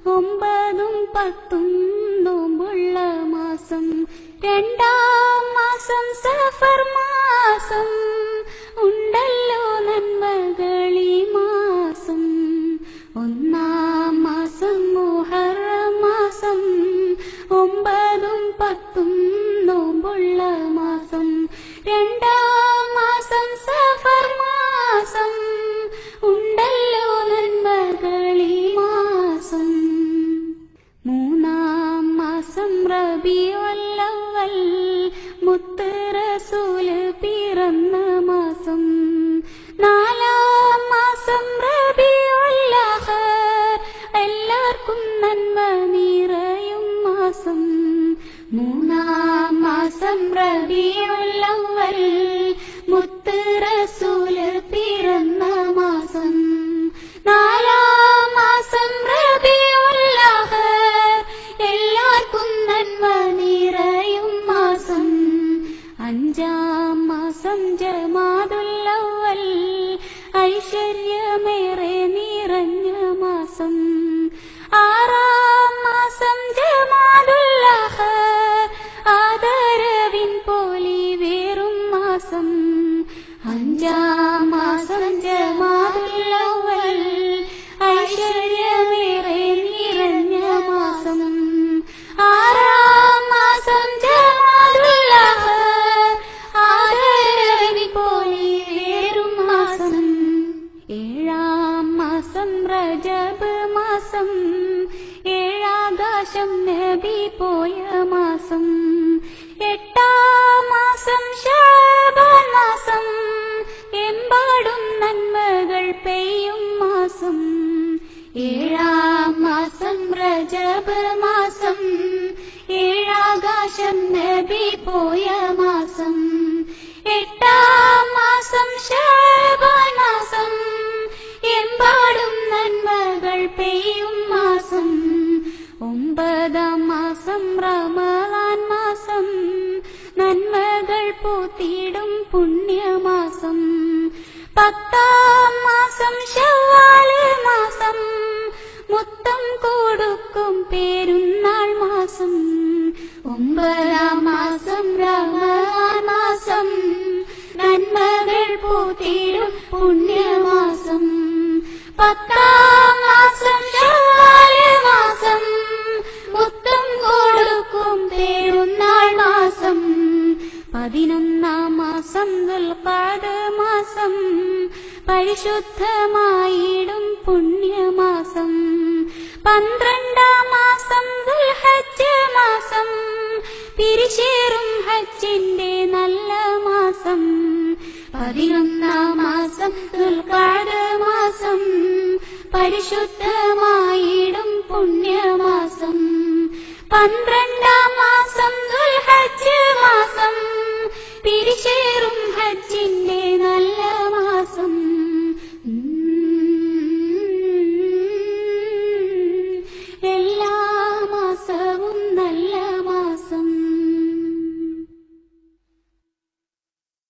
ഒമ്പതും പത്തും നോമ്പുള്ള മാസം, രണ്ടാം മാസം സഫർ മാസം, ഉണ്ടല്ലോ നന്മകളീ മാസം. ഒന്നാം മാസം മുഹറം മാസം, ഒമ്പതും പത്തും നോമ്പുള്ള മാസം, രണ്ടാം മാസം സഫർ മാസം, ഉണ്ടല്ലോ നന്മകളീ മാസം. മൂന്നാം മാസം റബീഉൽ അവ്വൽ, മുത്ത് റസൂല് പിറന്ന മാസം. നാലാം മാസം റബീഉൽ ആഖിർ, എല്ലാവർക്കും നന്മ നിറയും മാസം. മൂന്നാം മാസം റബീഉൽ അവ്വൽ, മുത്ത് റസൂല് പിറന്ന മാസം. നാലാം മാസം റബീഉൽ ആഖിർ, എല്ലാവർക്കും നന്മ നിറയും മാസം. അഞ്ചാം മാസം ജമാദുൽ അവ്വൽ, ഐശ്വര്യമേറെ നിറഞ്ഞ മാസം. ആറാം മാസം ജമാദുൽ ആഖിർ, ആദരവിൻ പൊലിവേറും മാസം. അഞ്ചാം മാസം ജമാദുൽ അവ്വൽ, ഐശ്വര്യമേറെ നിറഞ്ഞ മാസം. ആറാം മാസം ജമാദുൽ ആഖിർ, ആദരവിൻ പൊലിവേറും മാസം. ഏഴാം മാസം റജബ് മാസം, ഏഴാകാശം നബി പോയ മാസം. എട്ടാം മാസം ശഅബാൻ മാസം, എമ്പാടും നന്മകൾ പെയ്യും മാസം. ഏഴാം മാസം റജബ് മാസം, ഏഴാകാശം നബി പോയ മാസം. എട്ടാം മാസം ശഅബാൻ മാസം, എമ്പാടും നന്മകൾ പെയ്യും മാസം. ഒമ്പതാം മാസം റമളാൻ മാസം, നന്മകൾ പൂത്തിടും പുണ്യമാസം. പത്താം മാസം ശവ്വാൽ മാസം, മുത്തം കൊടുക്കും പെരുന്നാൾ മാസം. ഒമ്പതാം മാസം റമളാൻ മാസം, നന്മകൾ പൂത്തിടും പുണ്യമാസം. പത്താം മാസം ശവ്വാൽ മാസം, മുത്തം കൊടുക്കും പെരുന്നാൾ മാസം. പതിനൊന്നാം മാസം ദുൽഖഅദ മാസം, പരിശുദ്ധമായിടും പുണ്യമാസം. പന്ത്രണ്ടാം മാസം ദുൽഹജ്ജ് മാസം, പിരിശേറും ഹജ്ജിന്റെ നല്ല മാസം. പതിനൊന്നാം മാസം ദുൽഖഅദ മാസം, പരിശുദ്ധമായിടും പുണ്യമാസം. പന്ത്രണ്ടാം മാസം ദുൽഹജ്ജ് മാസം, പിരിശേറും ഹജ്ജിന്റെ